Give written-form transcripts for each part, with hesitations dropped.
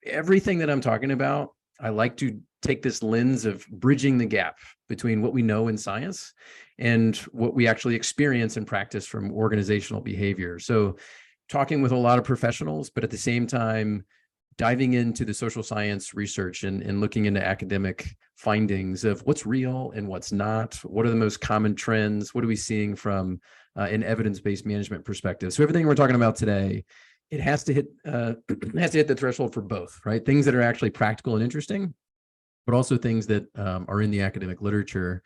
everything that I'm talking about, I like to take this lens of bridging the gap between what we know in science and what we actually experience and practice from organizational behavior. So talking with a lot of professionals, but at the same time, diving into the social science research and looking into academic findings of what's real and what's not. What are the most common trends? What are we seeing from an evidence-based management perspective? So everything we're talking about today, it has to hit the threshold for both, right? Things that are actually practical and interesting, but also things that are in the academic literature.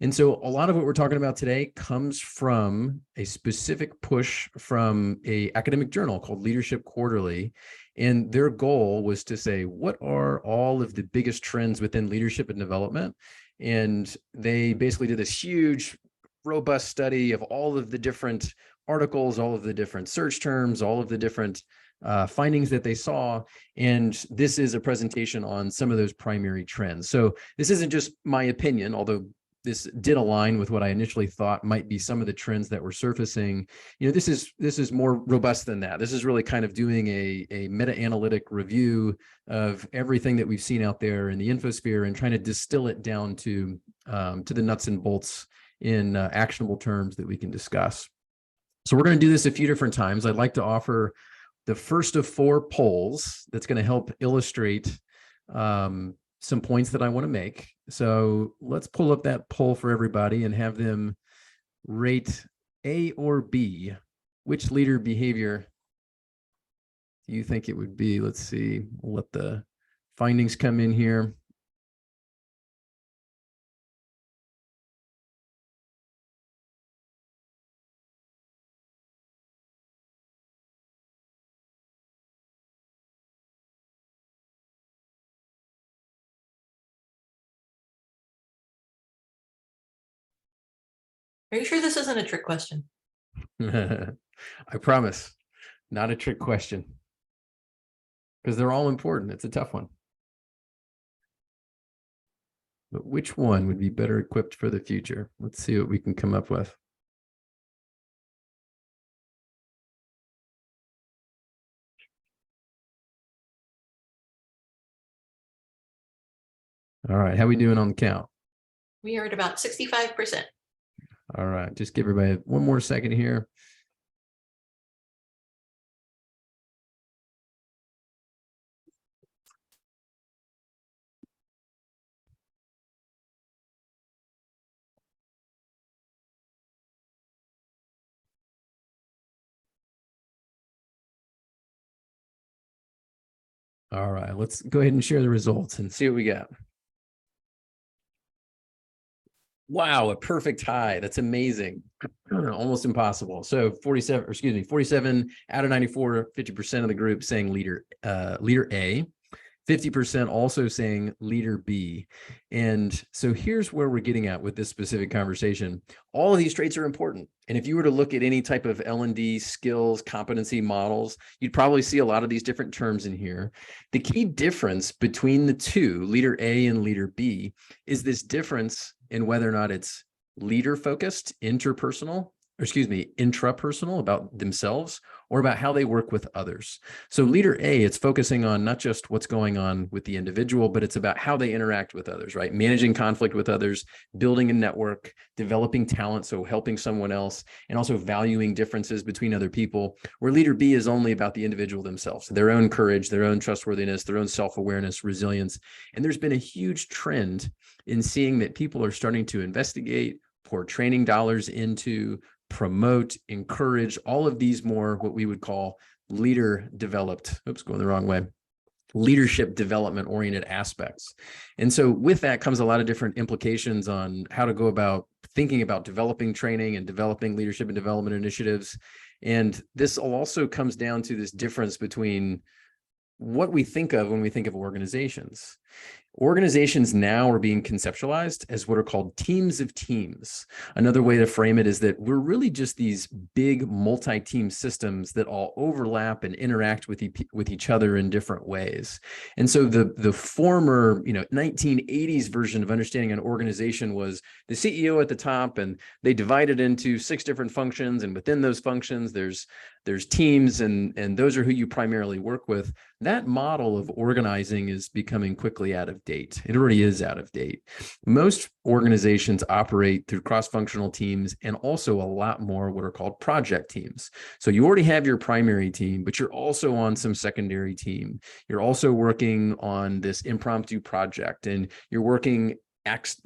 And so a lot of what we're talking about today comes from a specific push from an academic journal called Leadership Quarterly. And their goal was to say, what are all of the biggest trends within leadership and development? And they basically did this huge, robust study of all of the different articles, all of the different search terms, all of the different findings that they saw. And this is a presentation on some of those primary trends. So this isn't just my opinion, although this did align with what I initially thought might be some of the trends that were surfacing. This is more robust than that. This is really kind of doing a meta-analytic review of everything that we've seen out there in the infosphere and trying to distill it down to the nuts and bolts in actionable terms that we can discuss. So we're going to do this a few different times. I'd like to offer the first of 4 polls that's going to help illustrate some points that I want to make. So let's pull up that poll for everybody and have them rate A or B. Which leader behavior do you think it would be? Let's see. We'll let the findings come in here. Are you sure this isn't a trick question? I promise, not a trick question, because they're all important. It's a tough one. But which one would be better equipped for the future? Let's see what we can come up with. All right, how are we doing on the count? We are at about 65%. All right, just give everybody one more second here. All right, let's go ahead and share the results and see what we got. Wow, a perfect tie. That's amazing. Almost impossible. So 47 out of 94, 50% of the group saying leader A, 50% also saying leader B. And so here's where we're getting at with this specific conversation. All of these traits are important. And if you were to look at any type of L&D skills, competency models, you'd probably see a lot of these different terms in here. The key difference between the two, leader A and leader B, is this difference in whether or not it's leader focused, intrapersonal, about themselves, or about how they work with others. So leader A, it's focusing on not just what's going on with the individual, but it's about how they interact with others, right? Managing conflict with others, building a network, developing talent, so helping someone else, and also valuing differences between other people, where leader B is only about the individual themselves, their own courage, their own trustworthiness, their own self-awareness, resilience. And there's been a huge trend in seeing that people are starting to investigate, pour training dollars into, promote, encourage all of these more what we would call leadership development oriented aspects. And so with that comes a lot of different implications on how to go about thinking about developing training and developing leadership and development initiatives. And this also comes down to this difference between what we think of when we think of organizations. Organizations now are being conceptualized as what are called teams of teams. Another way to frame it is that we're really just these big multi-team systems that all overlap and interact with each other in different ways. And so the former 1980s version of understanding an organization was the CEO at the top, and they divided into 6 different functions, and within those functions there's teams, and those are who you primarily work with. That model of organizing is becoming quickly out of date. It already is out of date. Most organizations operate through cross-functional teams and also a lot more what are called project teams. So you already have your primary team, but you're also on some secondary team. You're also working on this impromptu project, and you're working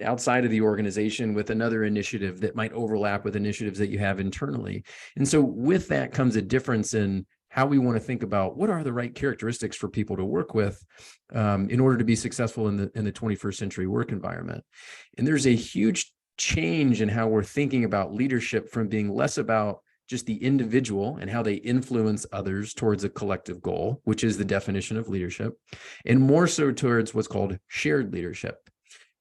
outside of the organization with another initiative that might overlap with initiatives that you have internally. And so with that comes a difference in how we want to think about what are the right characteristics for people to work with in order to be successful in the 21st century work environment. And there's a huge change in how we're thinking about leadership, from being less about just the individual and how they influence others towards a collective goal, which is the definition of leadership, and more so towards what's called shared leadership,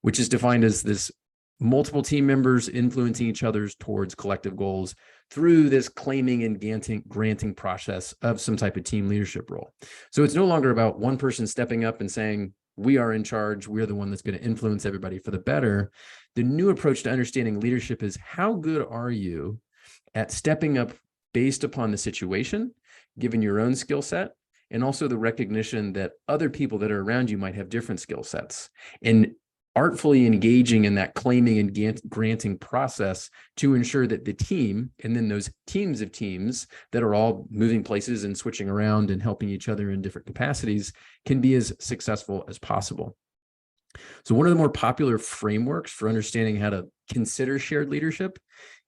which is defined as this multiple team members influencing each other's towards collective goals through this claiming and granting process of some type of team leadership role. So it's no longer about one person stepping up and saying, we are in charge, we're the one that's going to influence everybody for the better. The new approach to understanding leadership is, how good are you at stepping up based upon the situation, given your own skill set, and also the recognition that other people that are around you might have different skill sets, and artfully engaging in that claiming and granting process to ensure that the team, and then those teams of teams that are all moving places and switching around and helping each other in different capacities, can be as successful as possible. So one of the more popular frameworks for understanding how to consider shared leadership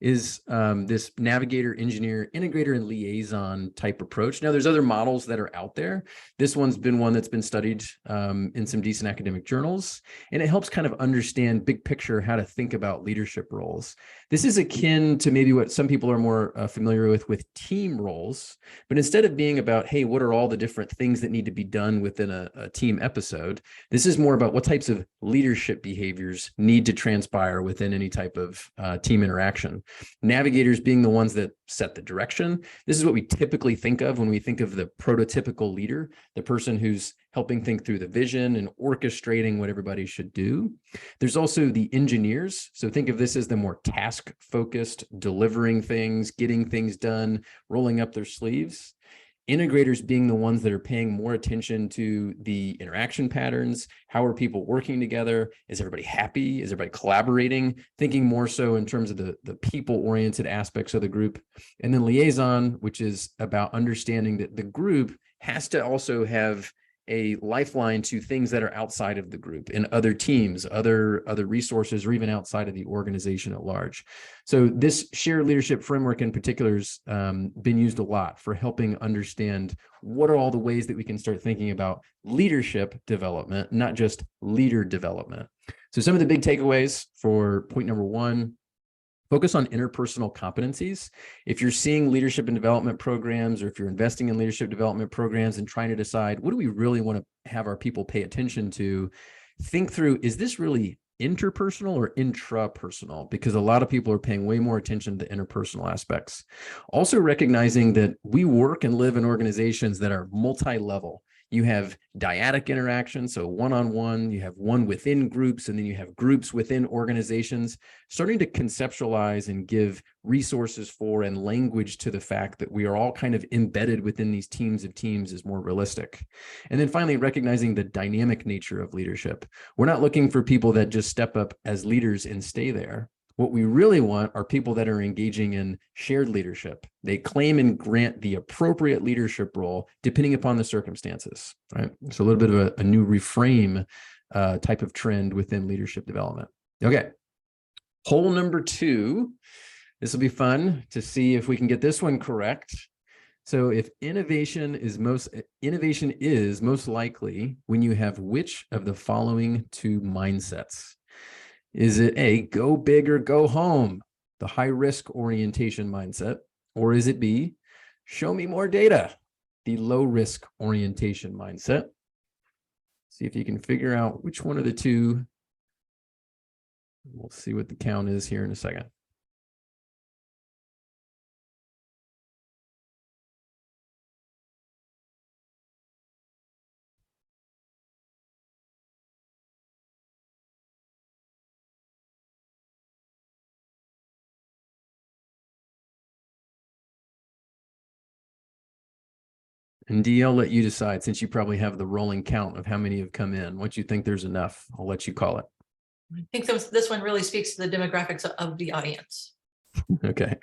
is this navigator, engineer, integrator, and liaison type approach. Now, there's other models that are out there. This one's been one that's been studied in some decent academic journals, and it helps kind of understand big picture how to think about leadership roles. This is akin to maybe what some people are more familiar with team roles, but instead of being about, hey, what are all the different things that need to be done within a team episode, this is more about what types of leadership behaviors need to transpire within any type of team interaction. Navigators being the ones that set the direction. This is what we typically think of when we think of the prototypical leader, the person who's helping think through the vision and orchestrating what everybody should do. There's also the engineers. So think of this as the more task-focused, delivering things, getting things done, rolling up their sleeves. Integrators being the ones that are paying more attention to the interaction patterns. How are people working together? Is everybody happy? Is everybody collaborating? Thinking more so in terms of the people-oriented aspects of the group. And then liaison, which is about understanding that the group has to also have a lifeline to things that are outside of the group, and other teams, other resources, or even outside of the organization at large. So this shared leadership framework in particular has been used a lot for helping understand what are all the ways that we can start thinking about leadership development, not just leader development. So some of the big takeaways for point number 1: focus on interpersonal competencies. If you're seeing leadership and development programs, or if you're investing in leadership development programs and trying to decide what do we really want to have our people pay attention to, think through, is this really interpersonal or intrapersonal? Because a lot of people are paying way more attention to the interpersonal aspects. Also recognizing that we work and live in organizations that are multi-level. You have dyadic interaction, so one-on-one, you have one within groups, and then you have groups within organizations. Starting to conceptualize and give resources for and language to the fact that we are all kind of embedded within these teams of teams is more realistic. And then finally, recognizing the dynamic nature of leadership. We're not looking for people that just step up as leaders and stay there. What we really want are people that are engaging in shared leadership. They claim and grant the appropriate leadership role depending upon the circumstances, right? So a little bit of a new reframe type of trend within leadership development. Okay, poll number 2. This will be fun to see if we can get this one correct. So if innovation is most likely when you have which of the following 2 mindsets? Is it A, go big or go home, the high risk orientation mindset? Or is it B, show me more data, the low risk orientation mindset? See if you can figure out which one of the two. We'll see what the count is here in a second. And Dee, I'll let you decide, since you probably have the rolling count of how many have come in. Once you think there's enough, I'll let you call it. I think this one really speaks to the demographics of the audience. Okay.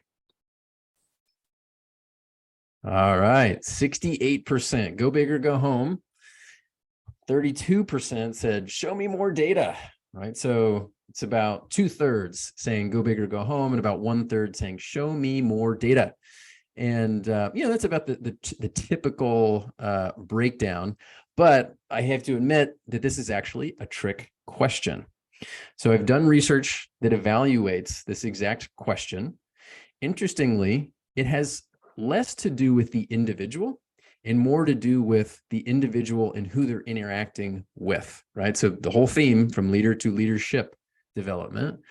All right, 68%, go big or go home. 32% said, show me more data, right? So it's about 2/3 saying go big or go home, and about 1/3 saying show me more data. And, that's about the typical breakdown. But I have to admit that this is actually a trick question. So I've done research that evaluates this exact question. Interestingly, it has less to do with the individual and more to do with the individual and who they're interacting with, right? So the whole theme from leader to leadership development.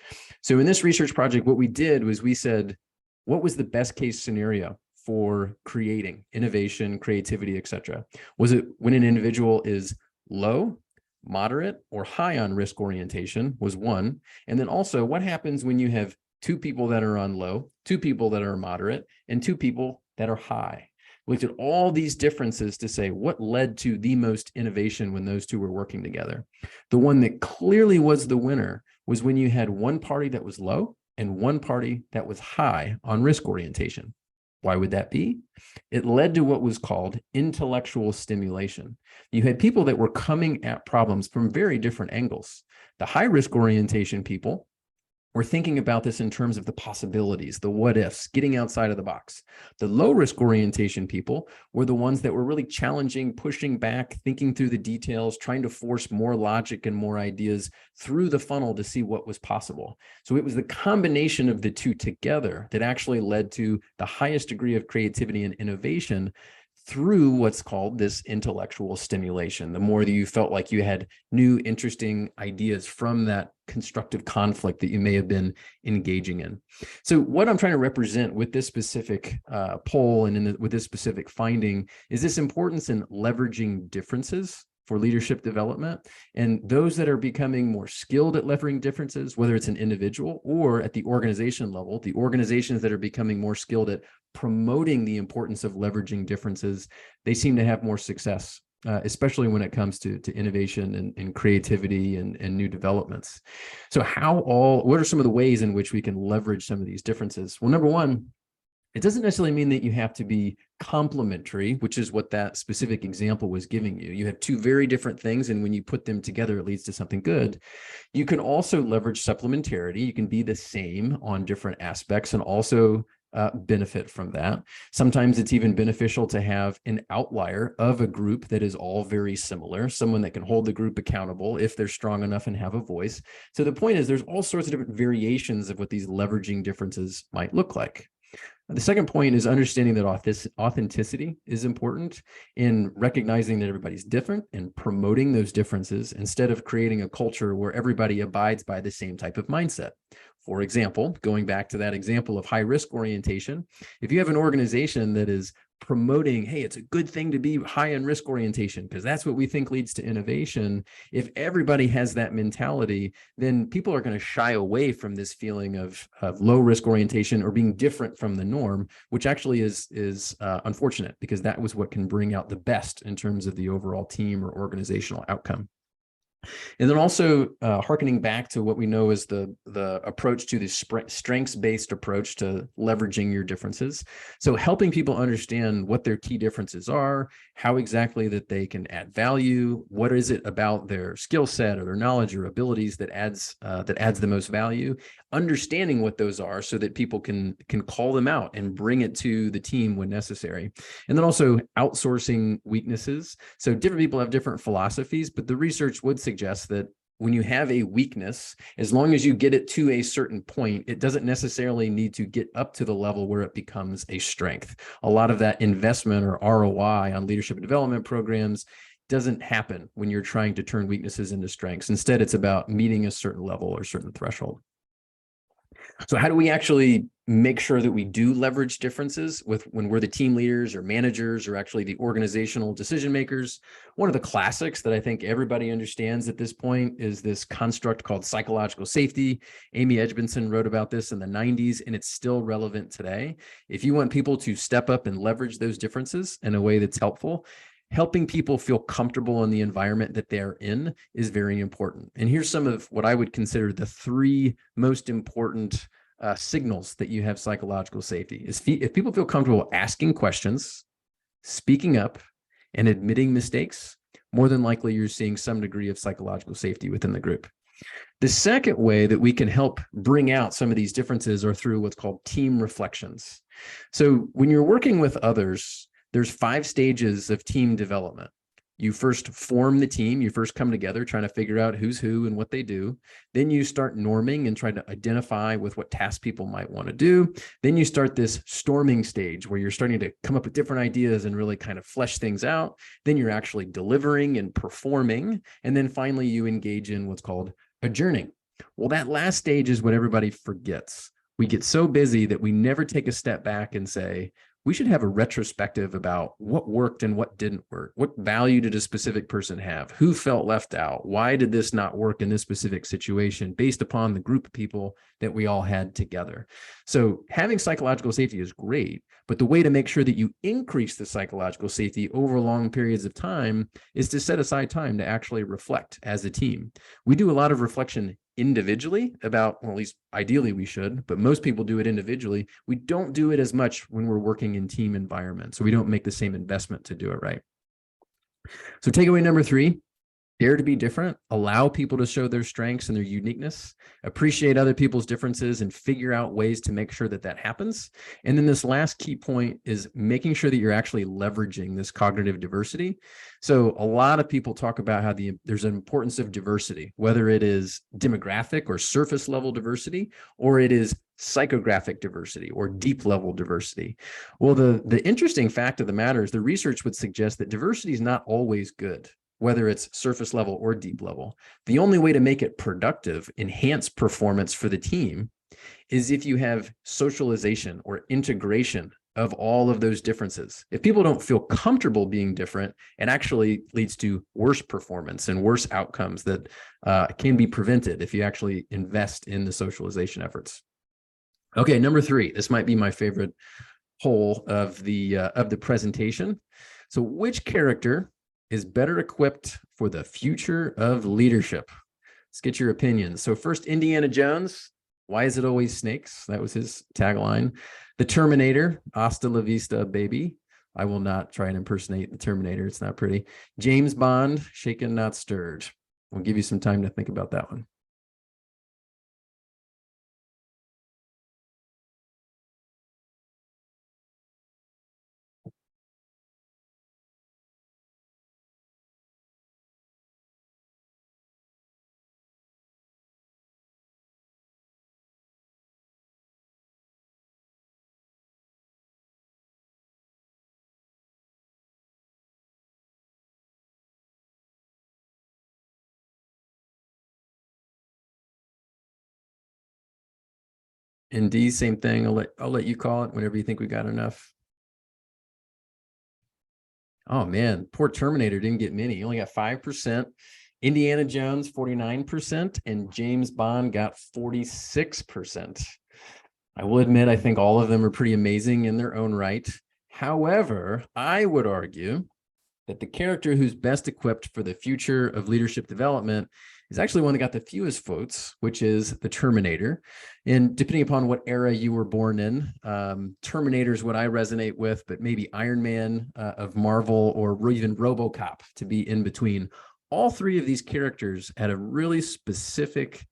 So in this research project, what we did was we said, what was the best case scenario for creating innovation, creativity, et cetera? Was it when an individual is low, moderate, or high on risk orientation was one. And then also, what happens when you have two people that are on low, two people that are moderate, and two people that are high? We looked at all these differences to say what led to the most innovation when those two were working together. The one that clearly was the winner was when you had one party that was low and one party that was high on risk orientation. Why would that be? It led to what was called intellectual stimulation. You had people that were coming at problems from very different angles. The high risk orientation people were thinking about this in terms of the possibilities, the what ifs, getting outside of the box. The low risk orientation people were the ones that were really challenging, pushing back, thinking through the details, trying to force more logic and more ideas through the funnel to see what was possible. So it was the combination of the two together that actually led to the highest degree of creativity and innovation through what's called this intellectual stimulation. The more that you felt like you had new, interesting ideas from that constructive conflict that you may have been engaging in. So what I'm trying to represent with this specific poll and with this specific finding is this importance in leveraging differences for leadership development, and those that are becoming more skilled at leveraging differences, whether it's an individual or at the organization level, the organizations that are becoming more skilled at promoting the importance of leveraging differences, they seem to have more success, especially when it comes to innovation and creativity and new developments. So what are some of the ways in which we can leverage some of these differences? Well, number one, it doesn't necessarily mean that you have to be complementary, which is what that specific example was giving you. You have two very different things, and when you put them together, it leads to something good. You can also leverage supplementarity. You can be the same on different aspects and also benefit from that. Sometimes it's even beneficial to have an outlier of a group that is all very similar, someone that can hold the group accountable if they're strong enough and have a voice. So the point is there's all sorts of different variations of what these leveraging differences might look like. The second point is understanding that authenticity is important in recognizing that everybody's different and promoting those differences instead of creating a culture where everybody abides by the same type of mindset. For example, going back to that example of high risk orientation, if you have an organization that is promoting, hey, it's a good thing to be high in risk orientation because that's what we think leads to innovation. If everybody has that mentality, then people are going to shy away from this feeling of low risk orientation or being different from the norm, which actually is unfortunate because that was what can bring out the best in terms of the overall team or organizational outcome. And then also hearkening back to what we know is the approach to the strengths-based approach to leveraging your differences. So helping people understand what their key differences are, how exactly that they can add value, what is it about their skill set or their knowledge or abilities that adds the most value, understanding what those are so that people can call them out and bring it to the team when necessary. And then also outsourcing weaknesses. So different people have different philosophies, but the research would suggest that when you have a weakness, as long as you get it to a certain point, it doesn't necessarily need to get up to the level where it becomes a strength. A lot of that investment or ROI on leadership and development programs doesn't happen when you're trying to turn weaknesses into strengths. Instead, it's about meeting a certain level or certain threshold. So how do we actually make sure that we do leverage differences with when we're the team leaders or managers or actually the organizational decision makers? One of the classics that I think everybody understands at this point is this construct called psychological safety. Amy Edmondson wrote about this in the 90s, and it's still relevant today. If you want people to step up and leverage those differences in a way that's helpful, helping people feel comfortable in the environment that they're in is very important. And here's some of what I would consider the three most important signals that you have psychological safety. If people feel comfortable asking questions, speaking up, and admitting mistakes, more than likely you're seeing some degree of psychological safety within the group. The second way that we can help bring out some of these differences are through what's called team reflections. So when you're working with others, there's 5 stages of team development. You first form the team. You first come together trying to figure out who's who and what they do. Then you start norming and try to identify with what tasks people might want to do. Then you start this storming stage where you're starting to come up with different ideas and really kind of flesh things out. Then you're actually delivering and performing. And then finally, you engage in what's called adjourning. Well, that last stage is what everybody forgets. We get so busy that we never take a step back and say, we should have a retrospective about what worked and what didn't work. What value did a specific person have? Who felt left out? Why did this not work in this specific situation based upon the group of people that we all had together? So having psychological safety is great, but the way to make sure that you increase the psychological safety over long periods of time is to set aside time to actually reflect as a team. We do a lot of reflection individually about, well, at least ideally we should, but most people do it individually. We don't do it as much when we're working in team environments. So we don't make the same investment to do it right. So takeaway number 3, dare to be different, allow people to show their strengths and their uniqueness, appreciate other people's differences and figure out ways to make sure that that happens. And then this last key point is making sure that you're actually leveraging this cognitive diversity. So a lot of people talk about how there's an importance of diversity, whether it is demographic or surface level diversity, or it is psychographic diversity or deep level diversity. Well, the interesting fact of the matter is the research would suggest that diversity is not always good, whether it's surface level or deep level. The only way to make it productive, enhance performance for the team, is if you have socialization or integration of all of those differences. If people don't feel comfortable being different, it actually leads to worse performance and worse outcomes that can be prevented if you actually invest in the socialization efforts. Okay, number 3, this might be my favorite whole of the presentation. So which character is better equipped for the future of leadership? Let's get your opinions. So first, Indiana Jones. Why is it always snakes? That was his tagline. The Terminator, hasta la vista, baby. I will not try and impersonate the Terminator. It's not pretty. James Bond, shaken, not stirred. I'll give you some time to think about that one. And D, same thing. I'll let you call it whenever you think we got enough. Oh man, poor Terminator didn't get many. He only got 5%. Indiana Jones, 49%, and James Bond got 46%. I will admit, I think all of them are pretty amazing in their own right. However, I would argue that the character who's best equipped for the future of leadership development is actually one that got the fewest votes, which is the Terminator. And depending upon what era you were born in, Terminator is what I resonate with, but maybe Iron Man of Marvel or even RoboCop to be in between. All 3 of these characters had a really specific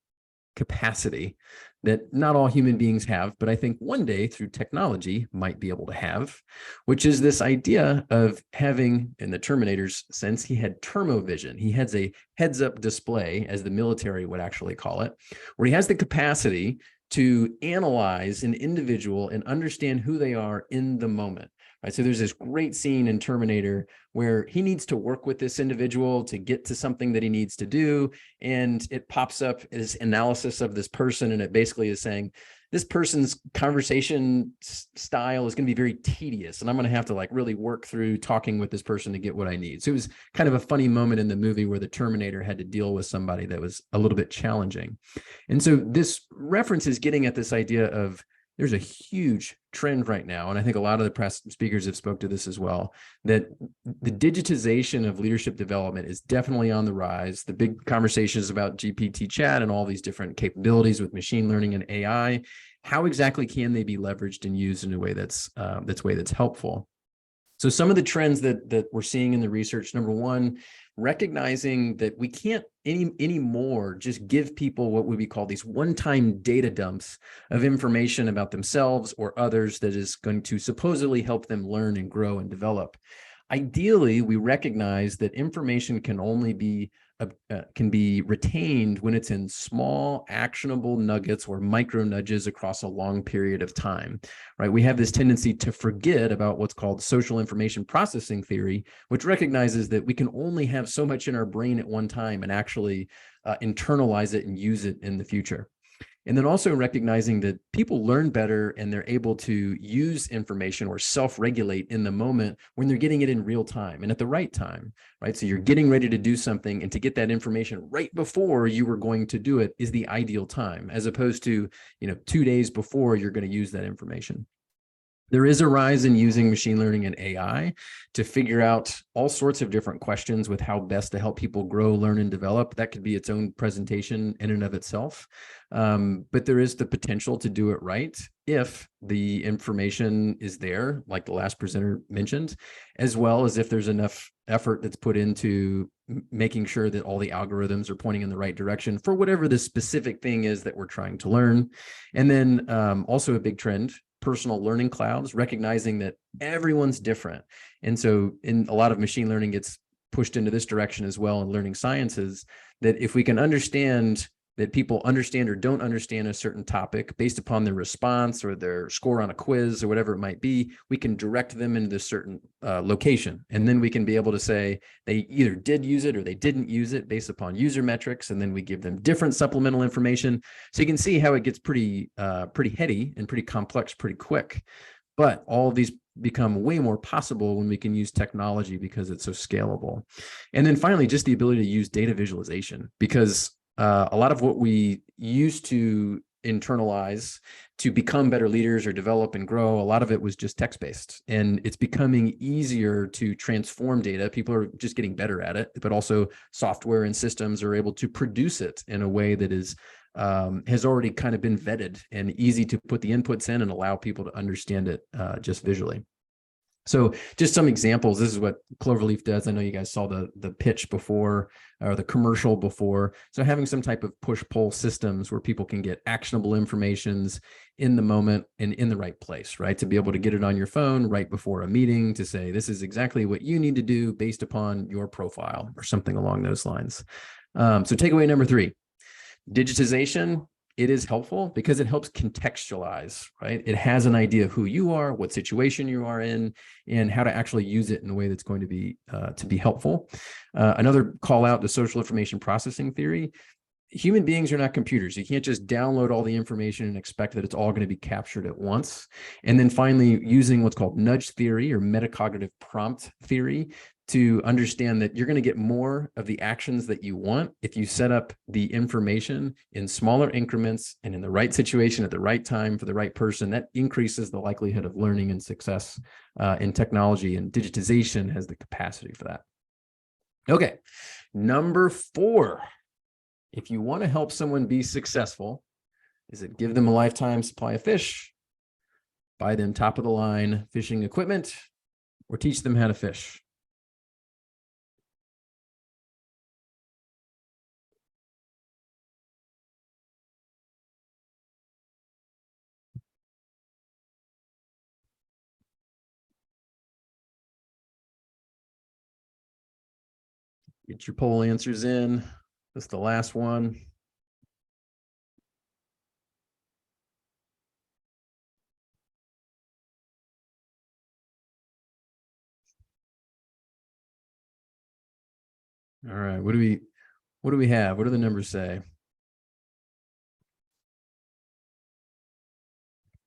capacity that not all human beings have, but I think one day through technology might be able to have, which is this idea of having, in the Terminator's sense, he had thermovision. He has a heads-up display, as the military would actually call it, where he has the capacity to analyze an individual and understand who they are in the moment. right? So there's this great scene in Terminator where he needs to work with this individual to get to something that he needs to do. And it pops up as analysis of this person. And it basically is saying, this person's conversation style is going to be very tedious. And I'm going to have to like really work through talking with this person to get what I need. So it was kind of a funny moment in the movie where the Terminator had to deal with somebody that was a little bit challenging. And so this reference is getting at this idea of there's a huge trend right now, and I think a lot of the press speakers have spoke to this as well, that the digitization of leadership development is definitely on the rise. The big conversations about GPT chat and all these different capabilities with machine learning and AI, how exactly can they be leveraged and used in a way that's helpful? So some of the trends that we're seeing in the research, number one, recognizing that we can't anymore just give people what would be called these one-time data dumps of information about themselves or others that is going to supposedly help them learn and grow and develop. Ideally, we recognize that information can only be retained when it's in small, actionable nuggets or micro nudges across a long period of time, right? We have this tendency to forget about what's called social information processing theory, which recognizes that we can only have so much in our brain at one time and actually internalize it and use it in the future. And then also recognizing that people learn better and they're able to use information or self-regulate in the moment when they're getting it in real time and at the right time, right? So you're getting ready to do something, and to get that information right before you were going to do it is the ideal time, as opposed to, 2 days before you're going to use that information. There is a rise in using machine learning and AI to figure out all sorts of different questions with how best to help people grow, learn, and develop. That could be its own presentation in and of itself. But there is the potential to do it right if the information is there, like the last presenter mentioned, as well as if there's enough effort that's put into making sure that all the algorithms are pointing in the right direction for whatever the specific thing is that we're trying to learn. And then also a big trend, personal learning clouds, recognizing that everyone's different. And so in a lot of machine learning gets pushed into this direction as well in learning sciences, that if we can understand that people understand or don't understand a certain topic based upon their response or their score on a quiz or whatever it might be, we can direct them into this certain location. And then we can be able to say they either did use it or they didn't use it based upon user metrics. And then we give them different supplemental information. So you can see how it gets pretty heady and pretty complex pretty quick. But all of these become way more possible when we can use technology because it's so scalable. And then finally, just the ability to use data visualization, because a lot of what we used to internalize to become better leaders or develop and grow, a lot of it was just text-based. And it's becoming easier to transform data. People are just getting better at it, but also software and systems are able to produce it in a way that is has already kind of been vetted and easy to put the inputs in and allow people to understand it just visually. So just some examples. This is what Cloverleaf does. I know you guys saw the pitch before, or the commercial before. So having some type of push-pull systems where people can get actionable informations in the moment and in the right place, right? To be able to get it on your phone right before a meeting to say, this is exactly what you need to do based upon your profile or something along those lines. So takeaway number 3, digitization. It is helpful because it helps contextualize, right? It has an idea of who you are, what situation you are in, and how to actually use it in a way that's going to be helpful. Another call out to social information processing theory. Human beings are not computers. You can't just download all the information and expect that it's all going to be captured at once. And then finally, using what's called nudge theory or metacognitive prompt theory to understand that you're going to get more of the actions that you want if you set up the information in smaller increments and in the right situation at the right time for the right person. That increases the likelihood of learning and success in technology, and digitization has the capacity for that. Okay, number 4. If you want to help someone be successful, is it give them a lifetime supply of fish, buy them top of the line fishing equipment, or teach them how to fish? Get your poll answers in. That's the last one. All right. What do we have? What do the numbers say?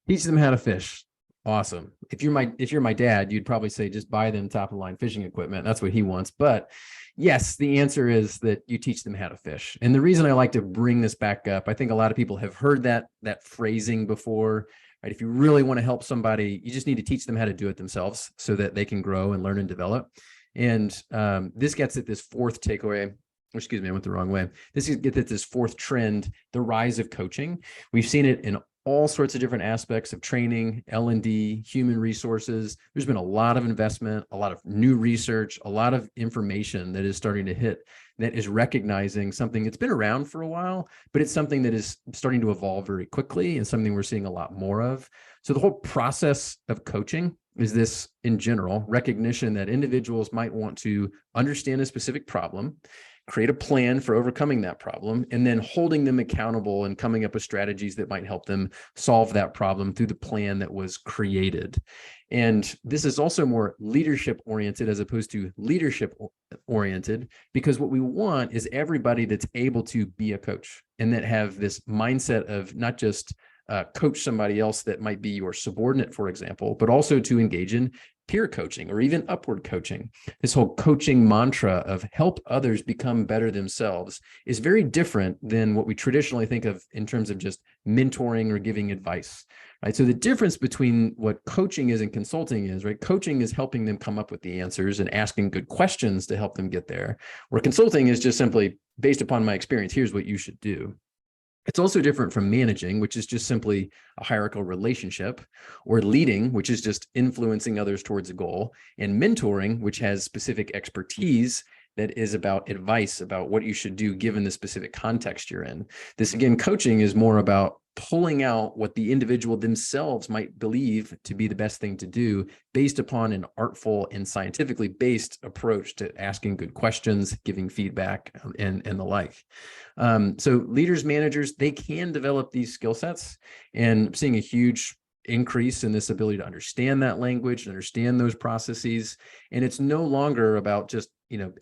Teach them how to fish. Awesome. If you're my dad, you'd probably say just buy them top of the line fishing equipment. That's what he wants. But yes, the answer is that you teach them how to fish. And the reason I like to bring this back up, I think a lot of people have heard that phrasing before, right? If you really want to help somebody, you just need to teach them how to do it themselves so that they can grow and learn and develop. And this gets at this fourth takeaway. Excuse me, I went the wrong way. This gets at this fourth trend, the rise of coaching. We've seen it in all sorts of different aspects of training, L&D, human resources. There's been a lot of investment, a lot of new research, a lot of information that is starting to hit that is recognizing something that's been around for a while, but it's something that is starting to evolve very quickly and something we're seeing a lot more of. So the whole process of coaching is this, in general, recognition that individuals might want to understand a specific problem, create a plan for overcoming that problem, and then holding them accountable and coming up with strategies that might help them solve that problem through the plan that was created. And this is also more leadership oriented as opposed to leadership oriented, because what we want is everybody that's able to be a coach and that have this mindset of not just coach somebody else that might be your subordinate, for example, but also to engage in peer coaching or even upward coaching. This whole coaching mantra of help others become better themselves is very different than what we traditionally think of in terms of just mentoring or giving advice, right? So the difference between what coaching is and consulting is, right? Coaching is helping them come up with the answers and asking good questions to help them get there, where consulting is just simply based upon my experience, here's what you should do. It's also different from managing, which is just simply a hierarchical relationship, or leading, which is just influencing others towards a goal, and mentoring, which has specific expertise that is about advice about what you should do given the specific context you're in. This, again, coaching is more about pulling out what the individual themselves might believe to be the best thing to do based upon an artful and scientifically based approach to asking good questions, giving feedback, and the like. So leaders, managers, they can develop these skill sets, and I'm seeing a huge increase in this ability to understand that language and understand those processes. And it's no longer about just,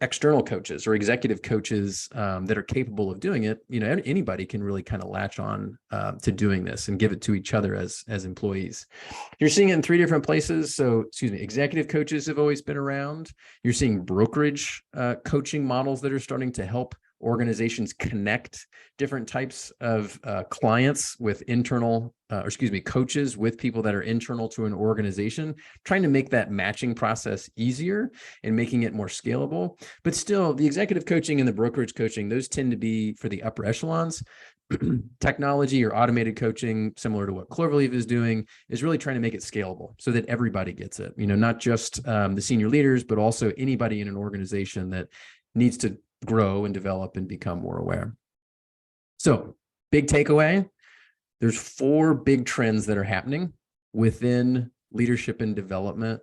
external coaches or executive coaches that are capable of doing it. Anybody can really kind of latch on to doing this and give it to each other as employees. You're seeing it in three different places. So, executive coaches have always been around. You're seeing brokerage coaching models that are starting to help organizations connect different types of clients with coaches with people that are internal to an organization, trying to make that matching process easier and making it more scalable. But still, the executive coaching and the brokerage coaching, those tend to be for the upper echelons. Technology or automated coaching, similar to what Cloverleaf is doing, is really trying to make it scalable so that everybody gets it, not just the senior leaders, but also anybody in an organization that needs to grow and develop and become more aware. So, big takeaway, there's 4 big trends that are happening within leadership and development,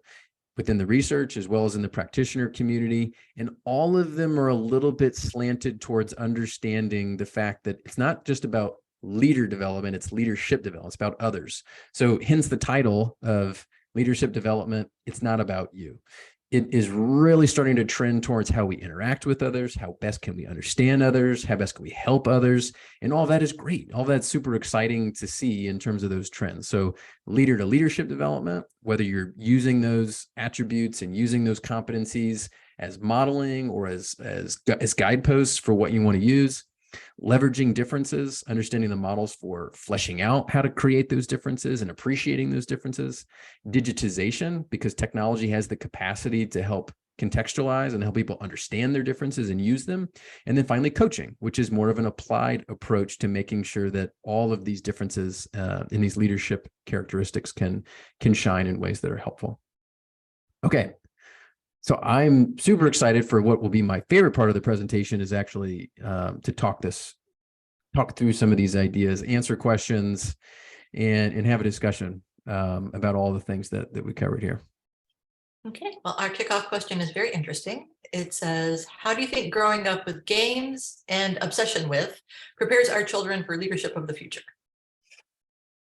within the research as well as in the practitioner community. And all of them are a little bit slanted towards understanding the fact that it's not just about leader development, it's leadership development, it's about others. So hence the title of leadership development, it's not about you. It is really starting to trend towards how we interact with others, how best can we understand others, how best can we help others, and all that is great. All that's super exciting to see in terms of those trends. So leader to leadership development, whether you're using those attributes and using those competencies as modeling or as guideposts for what you want to use, leveraging differences, understanding the models for fleshing out how to create those differences and appreciating those differences, digitization, because technology has the capacity to help contextualize and help people understand their differences and use them. And then finally, coaching, which is more of an applied approach to making sure that all of these differences in these leadership characteristics can shine in ways that are helpful. Okay. So I'm super excited for what will be my favorite part of the presentation, is actually to talk through some of these ideas, answer questions, and have a discussion about all the things that we covered here. Okay, well, our kickoff question is very interesting. It says, how do you think growing up with games and obsession with prepares our children for leadership of the future?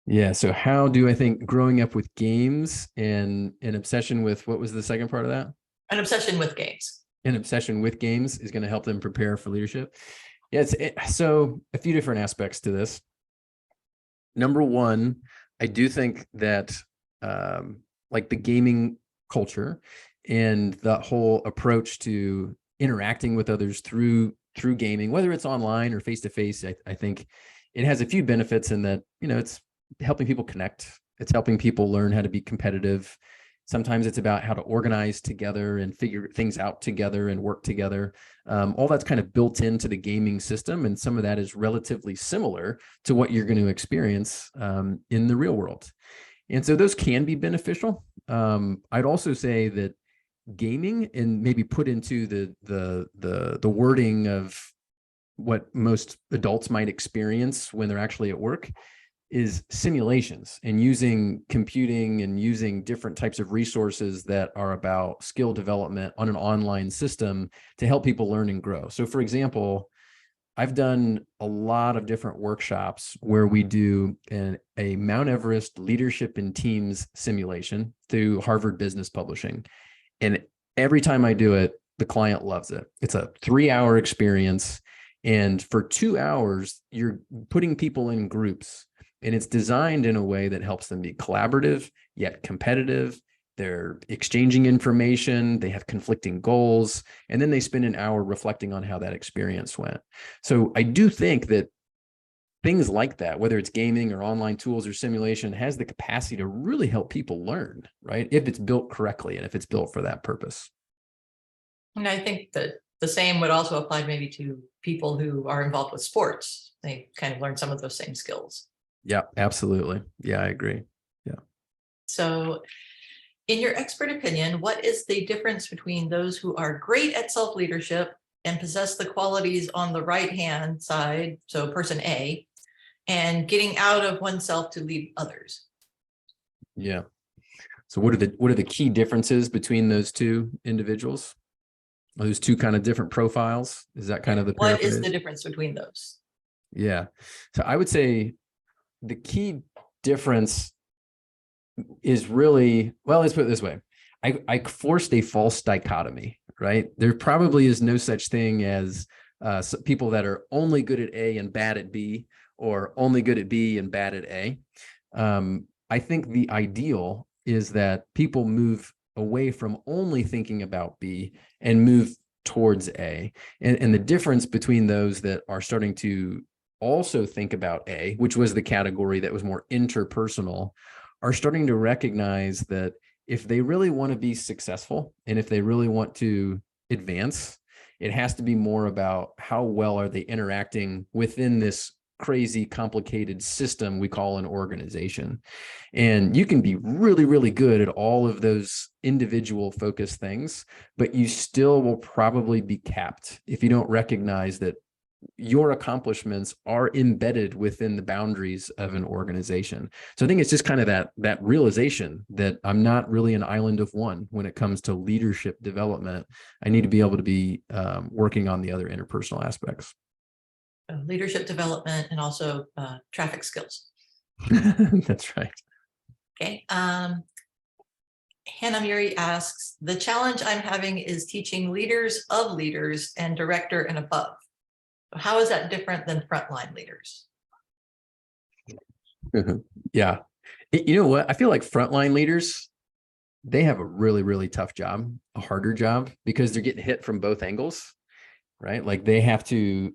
Yeah, so how do I think growing up with games and an obsession with, what was the second part of that? An obsession with games. an obsession with games is going to help them prepare for leadership. Yeah, so a few different aspects to this. Number one, I do think that like the gaming culture and the whole approach to interacting with others through gaming, whether it's online or face to face, I think it has a few benefits in that, it's helping people connect. It's helping people learn how to be competitive. Sometimes it's about how to organize together and figure things out together and work together. All that's kind of built into the gaming system. And some of that is relatively similar to what you're going to experience in the real world. And so those can be beneficial. I'd also say that gaming, and maybe put into the wording of what most adults might experience when they're actually at work, is simulations and using computing and using different types of resources that are about skill development on an online system to help people learn and grow. So for example, I've done a lot of different workshops where we do a Mount Everest leadership in teams simulation through Harvard Business Publishing. And every time I do it, the client loves it. It's a 3-hour experience. And for 2 hours, you're putting people in groups. And it's designed in a way that helps them be collaborative, yet competitive. They're exchanging information. They have conflicting goals. And then they spend an hour reflecting on how that experience went. So I do think that things like that, whether it's gaming or online tools or simulation, has the capacity to really help people learn, right? If it's built correctly and if it's built for that purpose. And I think that the same would also apply maybe to people who are involved with sports. They kind of learn some of those same skills. Yeah, absolutely. Yeah, I agree. Yeah. So in your expert opinion, what is the difference between those who are great at self-leadership and possess the qualities on the right-hand side, so person A, and getting out of oneself to lead others? Yeah. So what are the key differences between those two individuals? Those two kind of different profiles? Is that kind of the What paraphrase? is the difference between those? Yeah. So I would say the key difference is really, well, let's put it this way. I forced a false dichotomy, right? There probably is no such thing as people that are only good at A and bad at B, or only good at B and bad at A. I think the ideal is that people move away from only thinking about B and move towards A. And the difference between those that are starting to also think about A, which was the category that was more interpersonal, are starting to recognize that if they really want to be successful and if they really want to advance, it has to be more about how well are they interacting within this crazy, complicated system we call an organization. And you can be really, really good at all of those individual focused things, but you still will probably be capped if you don't recognize that your accomplishments are embedded within the boundaries of an organization. So I think it's just kind of that realization that I'm not really an island of one when it comes to leadership development. I need to be able to be working on the other interpersonal aspects. Leadership development and also traffic skills. That's right. Okay. Hannah Muri asks, the challenge I'm having is teaching leaders of leaders and director and above. How is that different than frontline leaders? Yeah. You know what? I feel like frontline leaders, they have a really, really tough job, a harder job, because they're getting hit from both angles, right? Like they have to,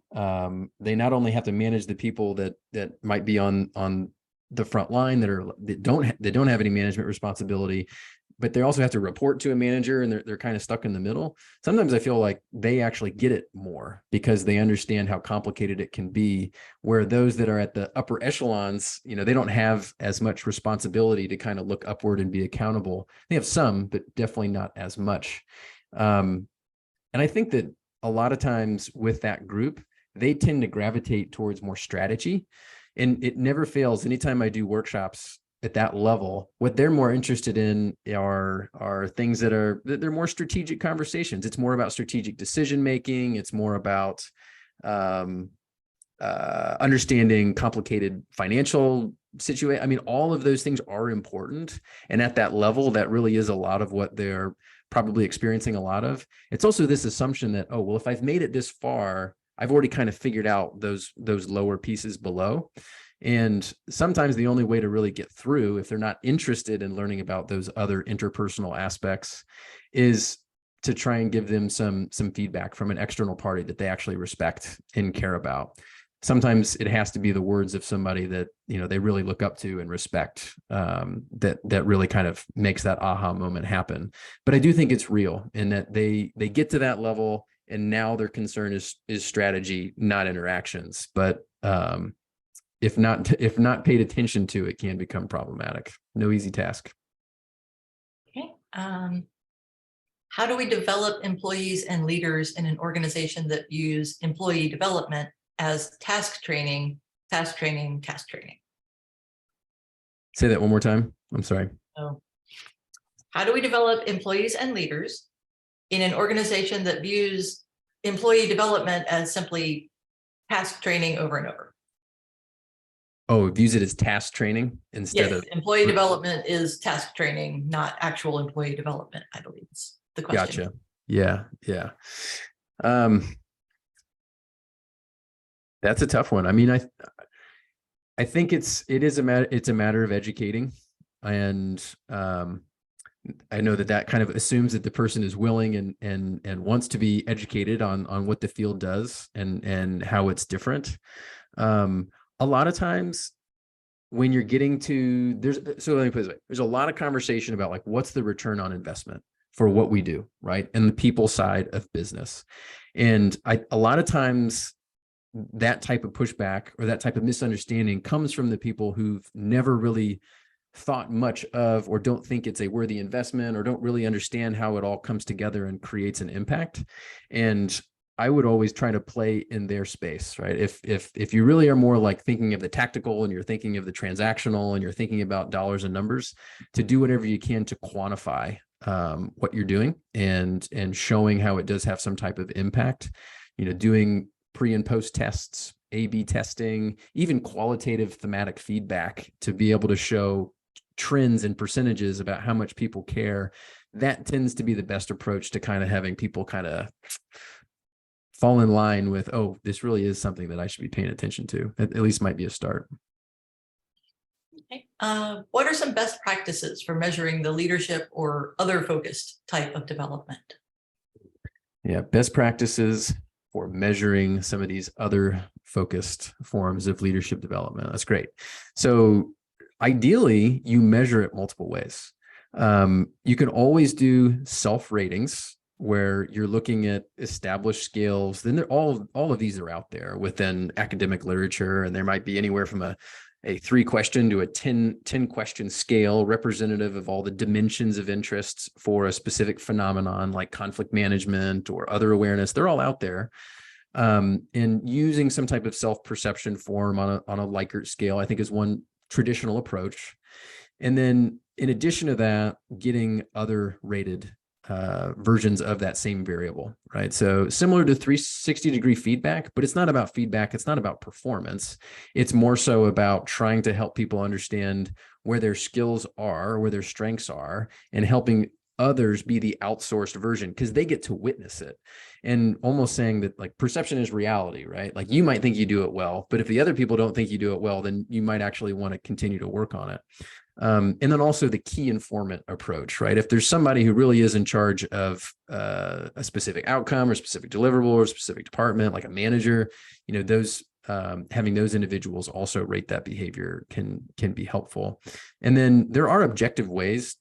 they not only have to manage the people that might be on the front line that don't have any management responsibility, but they also have to report to a manager, and they're kind of stuck in the middle. Sometimes I feel like they actually get it more because they understand how complicated it can be, where those that are at the upper echelons, they don't have as much responsibility to kind of look upward and be accountable. They have some, but definitely not as much. And I think that a lot of times with that group, they tend to gravitate towards more strategy. And it never fails. Anytime I do workshops at that level, what they're more interested in are things they're more strategic conversations. It's more about strategic decision making. It's more about understanding complicated financial situation. I mean, all of those things are important. And at that level, that really is a lot of what they're probably experiencing a lot of. It's also this assumption that, oh, well, if I've made it this far, I've already kind of figured out those lower pieces below. And sometimes the only way to really get through, if they're not interested in learning about those other interpersonal aspects, is to try and give them some feedback from an external party that they actually respect and care about. Sometimes it has to be the words of somebody that, you know, they really look up to and respect, that really kind of makes that aha moment happen. But I do think it's real in that they get to that level, and now their concern is strategy, not interactions. But if not paid attention to, it can become problematic. No easy task. Okay. How do we develop employees and leaders in an organization that views employee development as task training? Say that one more time. I'm sorry. So, how do we develop employees and leaders in an organization that views employee development as simply task training over and over? Oh, views it as task training instead of employee development is task training, not actual employee development, I believe is the question. Gotcha. Yeah. That's a tough one. I mean, I think it's a matter of educating, and I know that kind of assumes that the person is willing and wants to be educated on what the field does and how it's different. A lot of times when you're getting to so let me put it this way, there's a lot of conversation about like, what's the return on investment for what we do, right? And the people side of business. And a lot of times that type of pushback or that type of misunderstanding comes from the people who've never really thought much of, or don't think it's a worthy investment, or don't really understand how it all comes together and creates an impact. And I would always try to play in their space, right? If you really are more like thinking of the tactical, and you're thinking of the transactional, and you're thinking about dollars and numbers, to do whatever you can to quantify what you're doing and showing how it does have some type of impact, you know, doing pre and post tests, A/B testing, even qualitative thematic feedback to be able to show trends and percentages about how much people care. That tends to be the best approach to kind of having people kind of fall in line with, oh, this really is something that I should be paying attention to. At least might be a start. Okay. What are some best practices for measuring the leadership or other focused type of development? Yeah, best practices for measuring some of these other focused forms of leadership development. That's great. So ideally, you measure it multiple ways. You can always do self-ratings where you're looking at established skills. Then all of these are out there within academic literature, and there might be anywhere from a 3-question to a 10 question scale representative of all the dimensions of interests for a specific phenomenon like conflict management or other awareness. They're all out there. And using some type of self-perception form on a Likert scale, I think, is one traditional approach. And then in addition to that, getting other rated versions of that same variable, right? So similar to 360-degree feedback, but it's not about feedback. It's not about performance. It's more so about trying to help people understand where their skills are, where their strengths are, and helping others be the outsourced version because they get to witness it. And almost saying that like perception is reality, right? Like you might think you do it well, but if the other people don't think you do it well, then you might actually want to continue to work on it. And then also the key informant approach, right? If there's somebody who really is in charge of a specific outcome or specific deliverable or specific department, like a manager, you know, those having those individuals also rate that behavior can be helpful. And then there are objective ways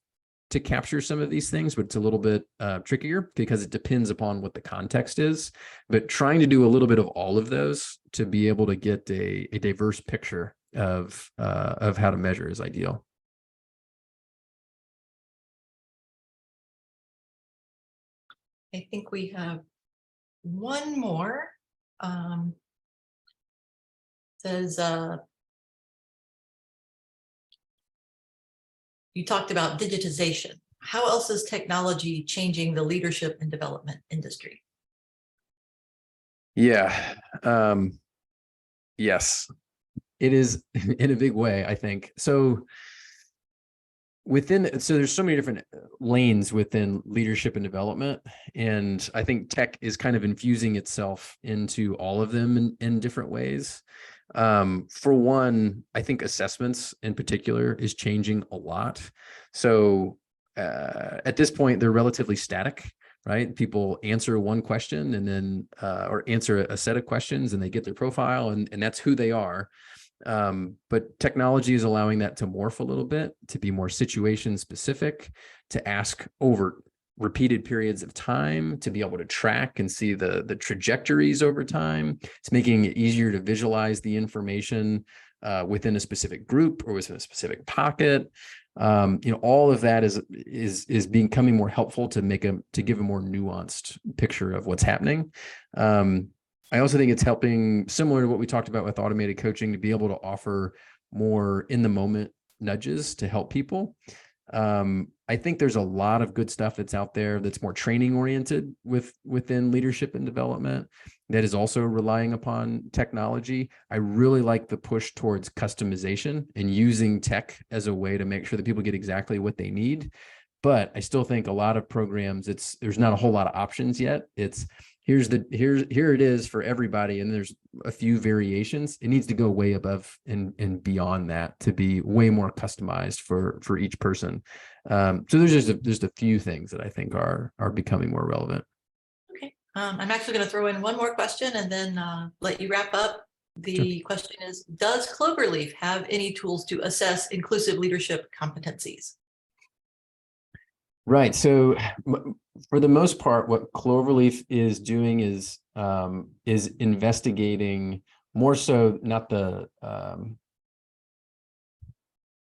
to capture some of these things, but it's a little bit trickier because it depends upon what the context is. But trying to do a little bit of all of those to be able to get a diverse picture of how to measure is ideal. I think we have one more. Says, you talked about digitization. How else is technology changing the leadership and development industry? Yeah. Yes, it is in a big way, I think. So so there's so many different lanes within leadership and development. And I think tech is kind of infusing itself into all of them in different ways. For one, I think assessments in particular is changing a lot. So at this point, they're relatively static, right? People answer one question and then, or answer a set of questions and they get their profile and that's who they are. But technology is allowing that to morph a little bit, to be more situation specific, to ask over repeated periods of time, to be able to track and see the trajectories over time. It's making it easier to visualize the information within a specific group or within a specific pocket. All of that is becoming more helpful to give a more nuanced picture of what's happening. I also think it's helping, similar to what we talked about with automated coaching, to be able to offer more in the moment nudges to help people. I think there's a lot of good stuff that's out there that's more training oriented within leadership and development that is also relying upon technology. I really like the push towards customization and using tech as a way to make sure that people get exactly what they need. But I still think a lot of programs, there's not a whole lot of options yet. It's here it is for everybody, and there's a few variations. It needs to go way above and beyond that to be way more customized for each person. So there's just a few things that I think are becoming more relevant. Okay, I'm actually going to throw in one more question and then let you wrap up. The question is, does Cloverleaf have any tools to assess inclusive leadership competencies? Right. So for the most part, what Cloverleaf is doing is investigating more so not the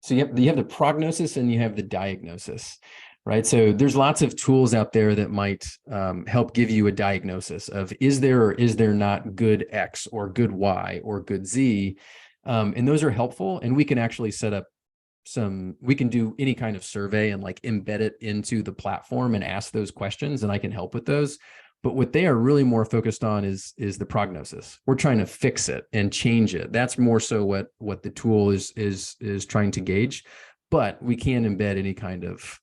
so you have the prognosis and you have the diagnosis, right? So there's lots of tools out there that might help give you a diagnosis of is there or is there not good X or good Y or good Z, and those are helpful. And we can actually set up we can do any kind of survey and like embed it into the platform and ask those questions, and I can help with those. But what they are really more focused on is the prognosis. We're trying to fix it and change it. That's more so what the tool is trying to gauge. But we can embed any kind of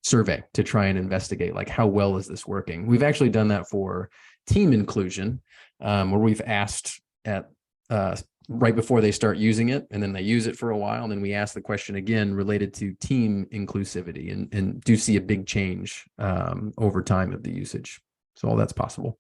survey to try and investigate, like, how well is this working? We've actually done that for team inclusion, where we've asked at right before they start using it, and then they use it for a while, and then we ask the question again related to team inclusivity, and do see a big change over time of the usage. So all that's possible.